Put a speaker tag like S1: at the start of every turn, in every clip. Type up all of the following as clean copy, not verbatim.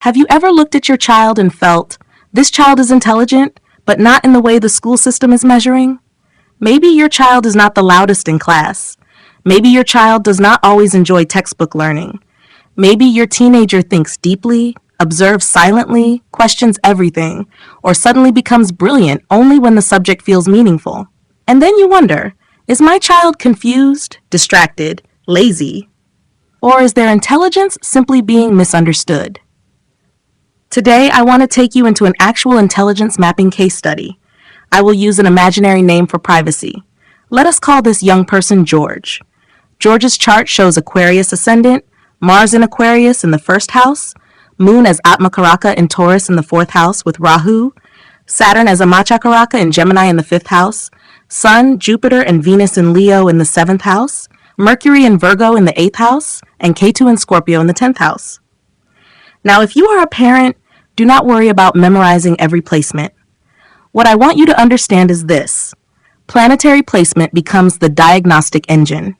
S1: Have you ever looked at your child and felt, this child is intelligent, but not in the way the school system is measuring? Maybe your child is not the loudest in class. Maybe your child does not always enjoy textbook learning. Maybe your teenager thinks deeply, observes silently, questions everything, or suddenly becomes brilliant only when the subject feels meaningful. And then you wonder, is my child confused, distracted, lazy? Or is their intelligence simply being misunderstood? Today, I want to take you into an actual intelligence mapping case study. I will use an imaginary name for privacy. Let us call this young person George. George's chart shows Aquarius Ascendant, Mars in Aquarius in the first house, Moon as Atmakaraka in Taurus in the fourth house with Rahu, Saturn as Atmakaraka in Gemini in the fifth house, Sun, Jupiter, and Venus in Leo in the seventh house, Mercury in Virgo in the eighth house, and Ketu in Scorpio in the 10th house. Now, if you are a parent, do not worry about memorizing every placement. What I want you to understand is this. Planetary placement becomes the diagnostic engine.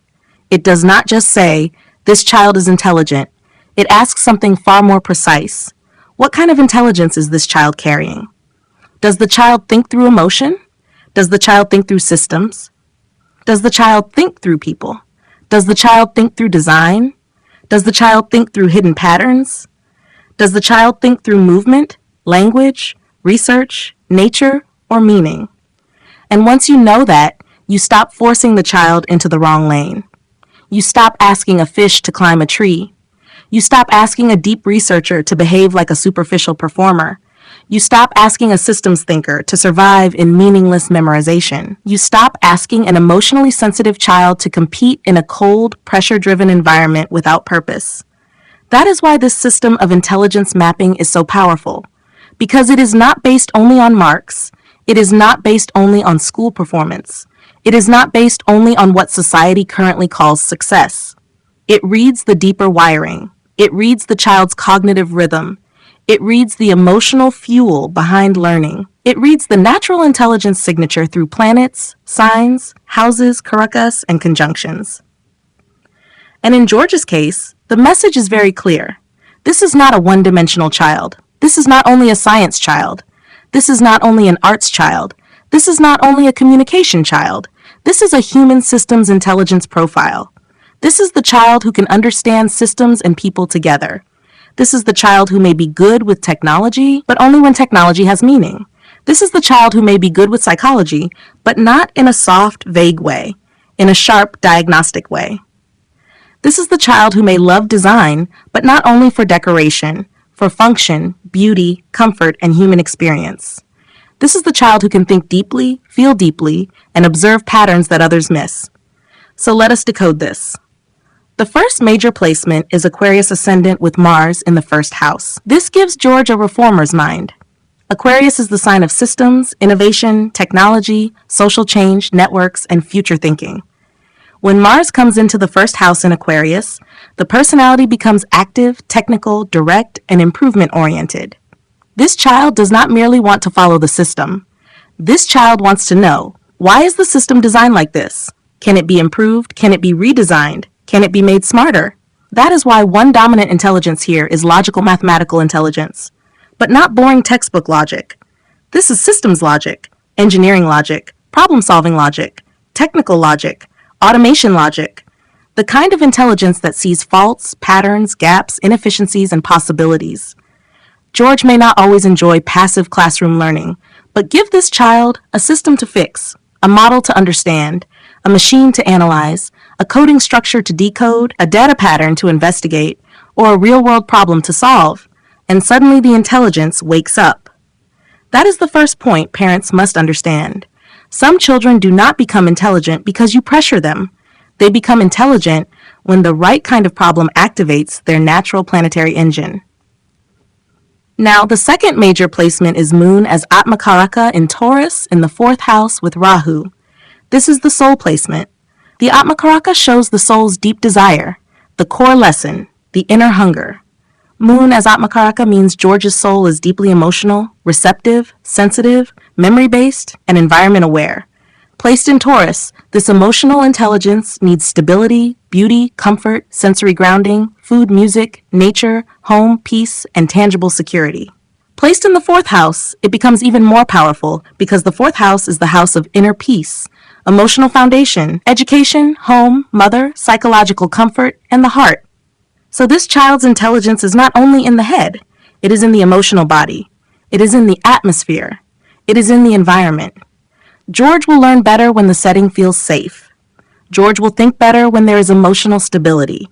S1: It does not just say, this child is intelligent. It asks something far more precise. What kind of intelligence is this child carrying? Does the child think through emotion? Does the child think through systems? Does the child think through people? Does the child think through design? Does the child think through hidden patterns? Does the child think through movement, language, research, nature, or meaning? And once you know that, you stop forcing the child into the wrong lane. You stop asking a fish to climb a tree. You stop asking a deep researcher to behave like a superficial performer. You stop asking a systems thinker to survive in meaningless memorization. You stop asking an emotionally sensitive child to compete in a cold, pressure-driven environment without purpose. That is why this system of intelligence mapping is so powerful, because it is not based only on marks. It is not based only on school performance. It is not based only on what society currently calls success. It reads the deeper wiring. It reads the child's cognitive rhythm. It reads the emotional fuel behind learning. It reads the natural intelligence signature through planets, signs, houses, karakas, and conjunctions. And in George's case, the message is very clear. This is not a one-dimensional child. This is not only a science child. This is not only an arts child. This is not only a communication child. This is a human systems intelligence profile. This is the child who can understand systems and people together. This is the child who may be good with technology, but only when technology has meaning. This is the child who may be good with psychology, but not in a soft, vague way, in a sharp, diagnostic way. This is the child who may love design, but not only for decoration, for function, beauty, comfort, and human experience. This is the child who can think deeply, feel deeply, and observe patterns that others miss. So let us decode this. The first major placement is Aquarius Ascendant with Mars in the first house. This gives George a reformer's mind. Aquarius is the sign of systems, innovation, technology, social change, networks, and future thinking. When Mars comes into the first house in Aquarius, the personality becomes active, technical, direct, and improvement-oriented. This child does not merely want to follow the system. This child wants to know, why is the system designed like this? Can it be improved? Can it be redesigned? Can it be made smarter? That is why one dominant intelligence here is logical mathematical intelligence, but not boring textbook logic. This is systems logic, engineering logic, problem-solving logic, technical logic, automation logic, the kind of intelligence that sees faults, patterns, gaps, inefficiencies, and possibilities. George may not always enjoy passive classroom learning, but give this child a system to fix, a model to understand, a machine to analyze, a coding structure to decode, a data pattern to investigate, or a real-world problem to solve, and suddenly the intelligence wakes up. That is the first point parents must understand. Some children do not become intelligent because you pressure them. They become intelligent when the right kind of problem activates their natural planetary engine. Now, the second major placement is Moon as Atmakaraka in Taurus in the fourth house with Rahu. This is the soul placement. The Atmakaraka shows the soul's deep desire, the core lesson, the inner hunger. Moon as Atmakaraka means George's soul is deeply emotional, receptive, sensitive, memory-based, and environment-aware. Placed in Taurus, this emotional intelligence needs stability, beauty, comfort, sensory grounding, food, music, nature, home, peace, and tangible security. Placed in the fourth house, it becomes even more powerful because the fourth house is the house of inner peace, emotional foundation, education, home, mother, psychological comfort, and the heart. So this child's intelligence is not only in the head, it is in the emotional body. It is in the atmosphere. It is in the environment. George will learn better when the setting feels safe. George will think better when there is emotional stability.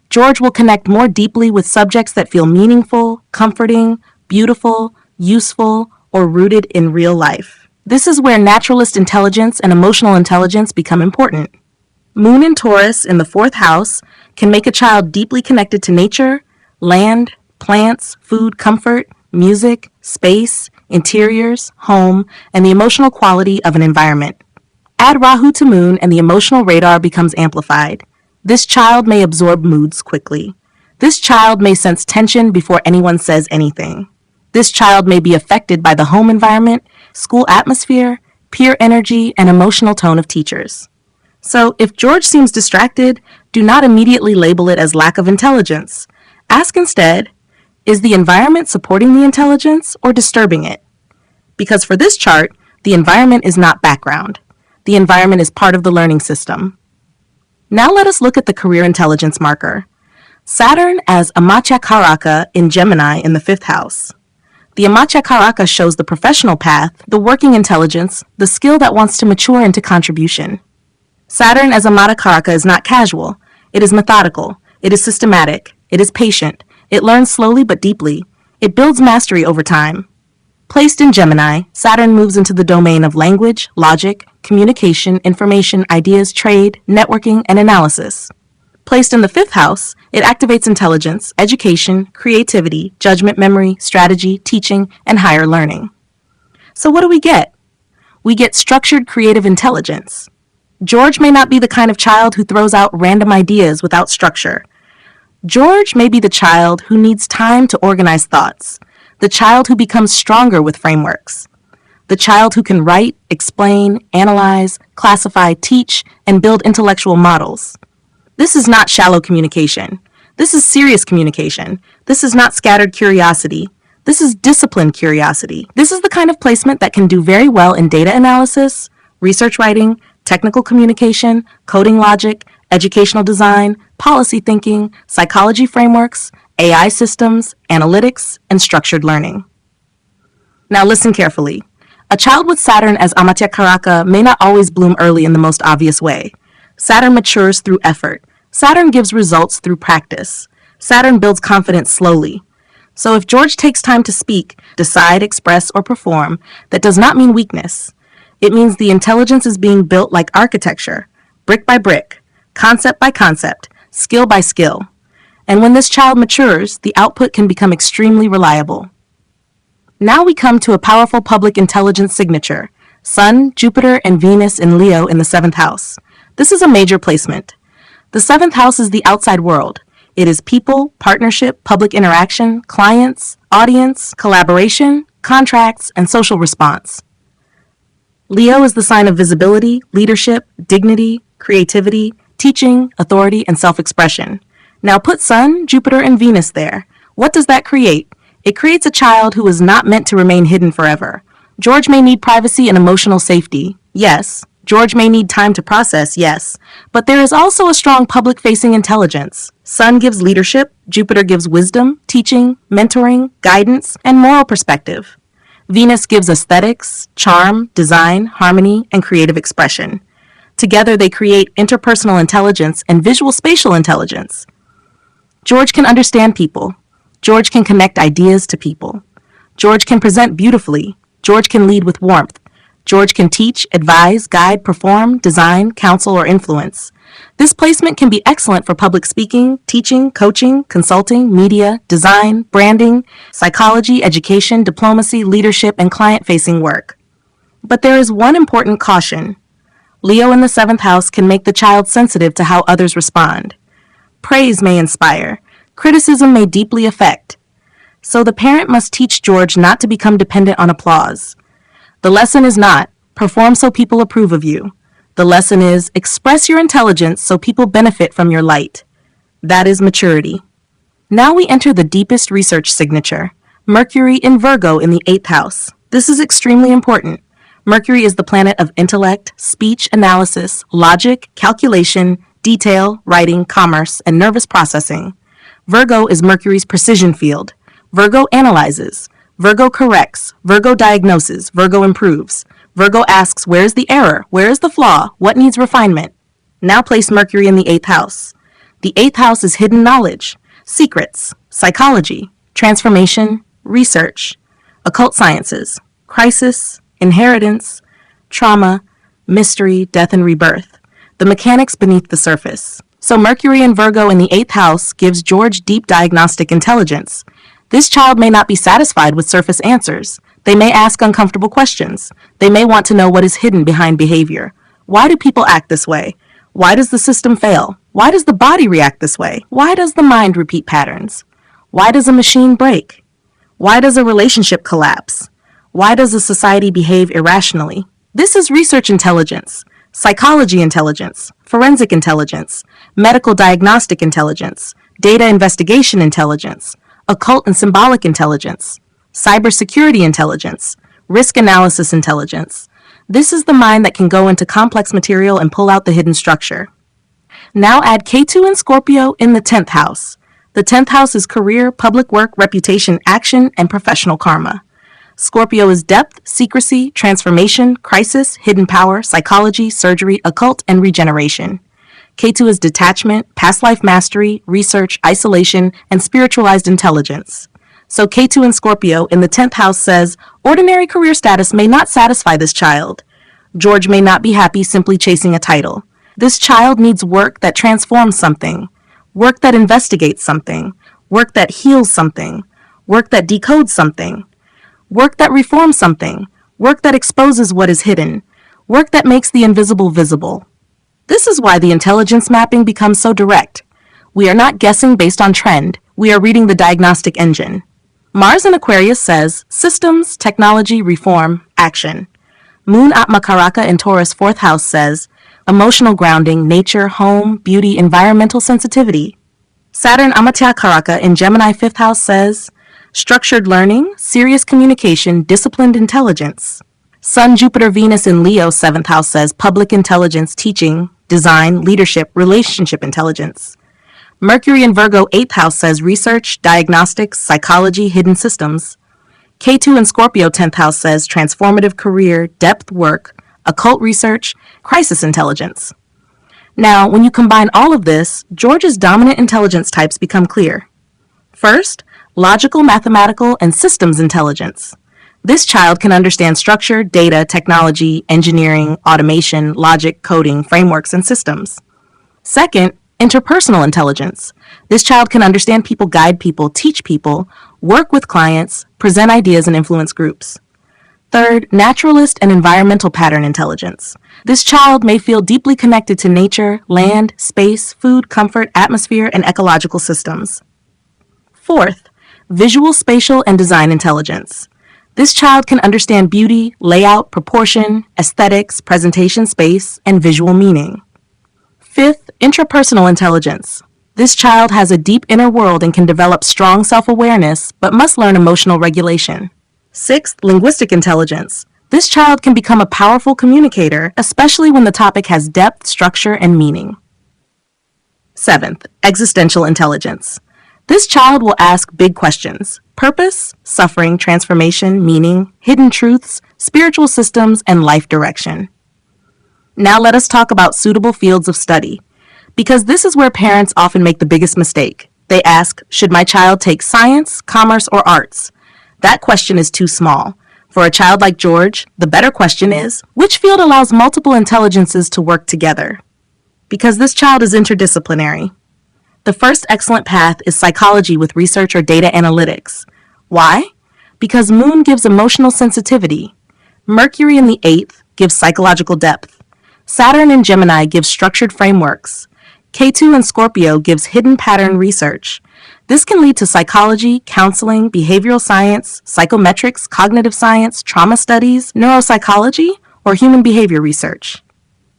S1: George will connect more deeply with subjects that feel meaningful, comforting, beautiful, useful, or rooted in real life. This is where naturalist intelligence and emotional intelligence become important. Moon in Taurus in the fourth house can make a child deeply connected to nature, land, plants, food, comfort, music, space, interiors, home, and the emotional quality of an environment. Add Rahu to Moon and the emotional radar becomes amplified. This child may absorb moods quickly. This child may sense tension before anyone says anything. This child may be affected by the home environment, school atmosphere, peer energy, and emotional tone of teachers. So, if George seems distracted, do not immediately label it as lack of intelligence. Ask instead, is the environment supporting the intelligence or disturbing it? Because for this chart, the environment is not background. The environment is part of the learning system. Now let us look at the career intelligence marker. Saturn as Atmakaraka in Gemini in the fifth house. The Atmakaraka shows the professional path, the working intelligence, the skill that wants to mature into contribution. Saturn as Atmakaraka is not casual. It is methodical. It is systematic. It is patient. It learns slowly but deeply. It builds mastery over time. Placed in Gemini, Saturn moves into the domain of language, logic, communication, information, ideas, trade, networking, and analysis. Placed in the fifth house, it activates intelligence, education, creativity, judgment, memory, strategy, teaching, and higher learning. So what do we get? We get structured creative intelligence. George may not be the kind of child who throws out random ideas without structure. George may be the child who needs time to organize thoughts, the child who becomes stronger with frameworks, the child who can write, explain, analyze, classify, teach, and build intellectual models. This is not shallow communication. This is serious communication. This is not scattered curiosity. This is disciplined curiosity. This is the kind of placement that can do very well in data analysis, research writing, technical communication, coding logic, educational design, policy thinking, psychology frameworks, AI systems, analytics, and structured learning. Now listen carefully. A child with Saturn as Atmakaraka may not always bloom early in the most obvious way. Saturn matures through effort. Saturn gives results through practice. Saturn builds confidence slowly. So if George takes time to speak, decide, express, or perform, that does not mean weakness. It means the intelligence is being built like architecture, brick by brick, concept by concept, skill by skill. And when this child matures, the output can become extremely reliable. Now we come to a powerful public intelligence signature, Sun, Jupiter, and Venus in Leo in the seventh house. This is a major placement. The seventh house is the outside world. It is people, partnership, public interaction, clients, audience, collaboration, contracts, and social response. Leo is the sign of visibility, leadership, dignity, creativity, teaching, authority, and self-expression. Now put Sun, Jupiter, and Venus there. What does that create? It creates a child who is not meant to remain hidden forever. George may need privacy and emotional safety. Yes. George may need time to process, yes. But there is also a strong public-facing intelligence. Sun gives leadership, Jupiter gives wisdom, teaching, mentoring, guidance, and moral perspective. Venus gives aesthetics, charm, design, harmony, and creative expression. Together they create interpersonal intelligence and visual spatial intelligence. George can understand people. George can connect ideas to people. George can present beautifully. George can lead with warmth. George can teach, advise, guide, perform, design, counsel, or influence. This placement can be excellent for public speaking, teaching, coaching, consulting, media, design, branding, psychology, education, diplomacy, leadership, and client-facing work. But there is one important caution. Leo in the seventh house can make the child sensitive to how others respond. Praise may inspire. Criticism may deeply affect. So the parent must teach George not to become dependent on applause. The lesson is not, Perform so people approve of you. The lesson is express your intelligence so people benefit from your light. That is maturity. Now we enter the deepest research signature, Mercury in Virgo in the 8th house. This is extremely important. Mercury is the planet of intellect, speech analysis, logic, calculation, detail, writing, commerce, and nervous processing. Virgo is Mercury's precision field. Virgo analyzes. Virgo corrects. Virgo diagnoses. Virgo improves. Virgo asks, where is the error? Where is the flaw? What needs refinement? Now place Mercury in the 8th house. The 8th house is hidden knowledge, secrets, psychology, transformation, research, occult sciences, crisis, inheritance, trauma, mystery, death, and rebirth. The mechanics beneath the surface. So Mercury in Virgo in the 8th house gives George deep diagnostic intelligence. This child may not be satisfied with surface answers. They may ask uncomfortable questions. They may want to know what is hidden behind behavior. Why do people act this way? Why does the system fail? Why does the body react this way? Why does the mind repeat patterns? Why does a machine break? Why does a relationship collapse? Why does a society behave irrationally? This is research intelligence, psychology intelligence, forensic intelligence, medical diagnostic intelligence, data investigation intelligence, occult and symbolic intelligence, cybersecurity intelligence, risk analysis intelligence. This is the mind that can go into complex material and pull out the hidden structure. Now add Ketu and Scorpio in the 10th house. The 10th house is career, public work, reputation, action, and professional karma. Scorpio is depth, secrecy, transformation, crisis, hidden power, psychology, surgery, occult, and regeneration. Ketu is detachment, past life mastery, research, isolation, and spiritualized intelligence. So Ketu in Scorpio in the 10th house says, ordinary career status may not satisfy this child. George may not be happy simply chasing a title. This child needs work that transforms something, work that investigates something, work that heals something, work that decodes something, work that reforms something, work that exposes what is hidden, work that makes the invisible visible. This is why the intelligence mapping becomes so direct. We are not guessing based on trend. We are reading the diagnostic engine. Mars in Aquarius says, systems, technology, reform, action. Moon Atmakaraka in Taurus 4th house says, emotional grounding, nature, home, beauty, environmental sensitivity. Saturn Atmakaraka in Gemini 5th house says, structured learning, serious communication, disciplined intelligence. Sun Jupiter Venus in Leo 7th house says, public intelligence, teaching, design, leadership, relationship intelligence. Mercury in Virgo 8th house says research, diagnostics, psychology, hidden systems. Ketu in Scorpio 10th house says transformative career, depth work, occult research, crisis intelligence. Now, when you combine all of this, George's dominant intelligence types become clear. First, logical, mathematical, and systems intelligence. This child can understand structure, data, technology, engineering, automation, logic, coding, frameworks, and systems. Second, interpersonal intelligence. This child can understand people, guide people, teach people, work with clients, present ideas, and influence groups. Third, naturalist and environmental pattern intelligence. This child may feel deeply connected to nature, land, space, food, comfort, atmosphere, and ecological systems. Fourth, visual, spatial, and design intelligence. This child can understand beauty, layout, proportion, aesthetics, presentation space, and visual meaning. Fifth, intrapersonal intelligence. This child has a deep inner world and can develop strong self-awareness, but must learn emotional regulation. Sixth, linguistic intelligence. This child can become a powerful communicator, especially when the topic has depth, structure, and meaning. Seventh, existential intelligence. This child will ask big questions: purpose, suffering, transformation, meaning, hidden truths, spiritual systems, and life direction. Now let us talk about suitable fields of study, because this is where parents often make the biggest mistake. They ask, should my child take science, commerce, or arts? That question is too small. For a child like George, the better question is, which field allows multiple intelligences to work together? Because this child is interdisciplinary. The first excellent path is psychology with research or data analytics. Why? Because Moon gives emotional sensitivity. Mercury in the 8th gives psychological depth. Saturn in Gemini gives structured frameworks. Ketu in Scorpio gives hidden pattern research. This can lead to psychology, counseling, behavioral science, psychometrics, cognitive science, trauma studies, neuropsychology, or human behavior research.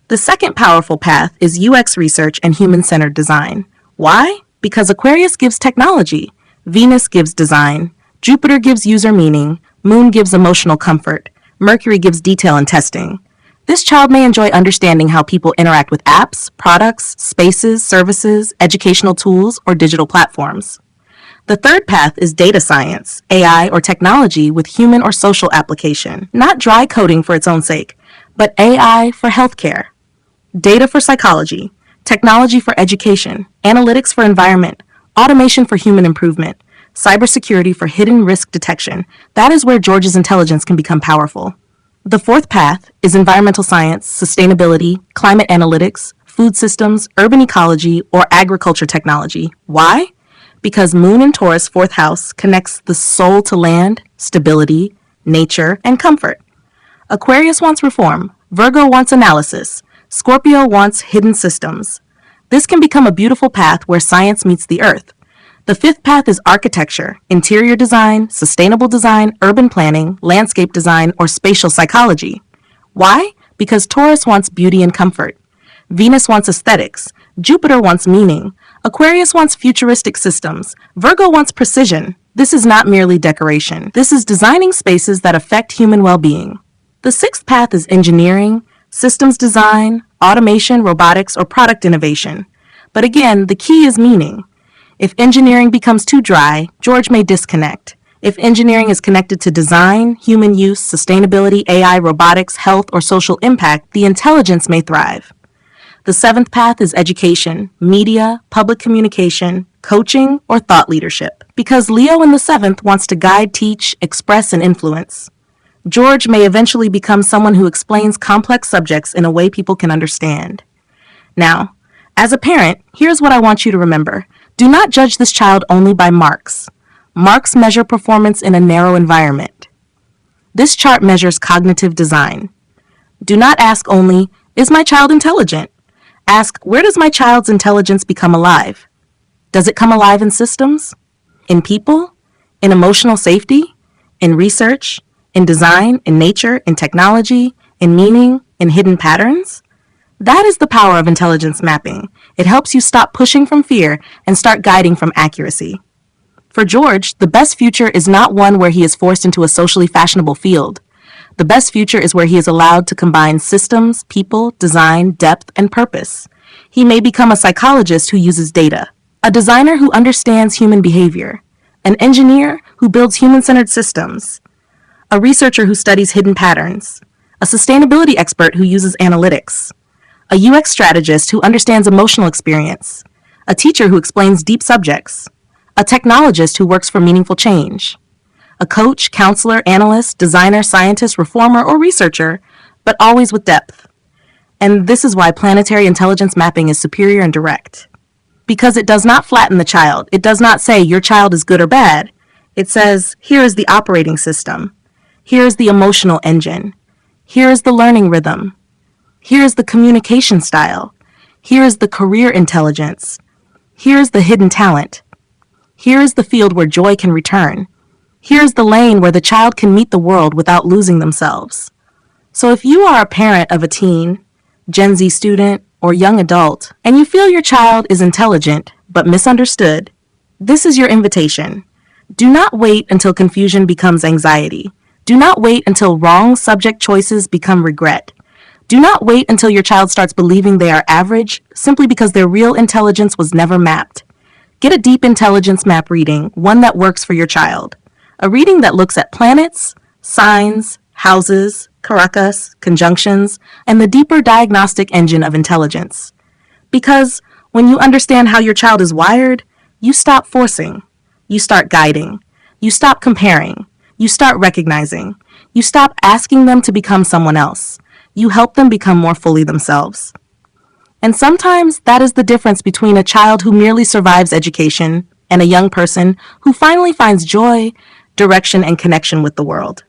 S1: The second powerful path is UX research and human-centered design. Why? Because Aquarius gives technology, Venus gives design, Jupiter gives user meaning, Moon gives emotional comfort, Mercury gives detail and testing. This child may enjoy understanding how people interact with apps, products, spaces, services, educational tools, or digital platforms. The third path is data science, AI, or technology with human or social application. Not dry coding for its own sake, but AI for healthcare, data for psychology, technology for education, analytics for environment, automation for human improvement, cybersecurity for hidden risk detection. That is where George's intelligence can become powerful. The fourth path is environmental science, sustainability, climate analytics, food systems, urban ecology, or agriculture technology. Why? Because Moon in Taurus' fourth house connects the soul to land, stability, nature, and comfort. Aquarius wants reform, Virgo wants analysis, Scorpio wants hidden systems. This can become a beautiful path where science meets the earth. The fifth path is architecture, interior design, sustainable design, urban planning, landscape design, or spatial psychology. Why? Because Taurus wants beauty and comfort. Venus wants aesthetics. Jupiter wants meaning. Aquarius wants futuristic systems. Virgo wants precision. This is not merely decoration. This is designing spaces that affect human well-being. The sixth path is engineering, systems design, automation, robotics, or product innovation. But again, the key is meaning. If engineering becomes too dry, George may disconnect. If engineering is connected to design, human use, sustainability, AI, robotics, health, or social impact, the intelligence may thrive. The seventh path is education, media, public communication, coaching, or thought leadership. Because Leo in the seventh wants to guide, teach, express, and influence. George may eventually become someone who explains complex subjects in a way people can understand. Now, as a parent, here's what I want you to remember. Do not judge this child only by marks. Marks measure performance in a narrow environment. This chart measures cognitive design. Do not ask only, is my child intelligent? Ask, where does my child's intelligence become alive? Does it come alive in systems? In people? In emotional safety? In research? In design? In nature? In technology? In meaning? In hidden patterns? That is the power of intelligence mapping. It helps you stop pushing from fear and start guiding from accuracy. For George, the best future is not one where he is forced into a socially fashionable field. The best future is where he is allowed to combine systems, people, design, depth, and purpose. He may become a psychologist who uses data, a designer who understands human behavior, an engineer who builds human-centered systems, a researcher who studies hidden patterns, a sustainability expert who uses analytics, a UX strategist who understands emotional experience, a teacher who explains deep subjects, a technologist who works for meaningful change, a coach, counselor, analyst, designer, scientist, reformer, or researcher, but always with depth. And this is why planetary intelligence mapping is superior and direct. Because it does not flatten the child. It does not say your child is good or bad. It says, here is the operating system. Here is the emotional engine. Here is the learning rhythm. Here is the communication style. Here is the career intelligence. Here is the hidden talent. Here is the field where joy can return. Here is the lane where the child can meet the world without losing themselves. So if you are a parent of a teen, Gen Z student, or young adult, and you feel your child is intelligent but misunderstood, this is your invitation. Do not wait until confusion becomes anxiety. Do not wait until wrong subject choices become regret. Do not wait until your child starts believing they are average simply because their real intelligence was never mapped. Get a deep intelligence map reading, one that works for your child. A reading that looks at planets, signs, houses, karakas, conjunctions, and the deeper diagnostic engine of intelligence. Because when you understand how your child is wired, you stop forcing. You start guiding. You stop comparing. You start recognizing. You stop asking them to become someone else. You help them become more fully themselves. And sometimes that is the difference between a child who merely survives education and a young person who finally finds joy, direction, and connection with the world.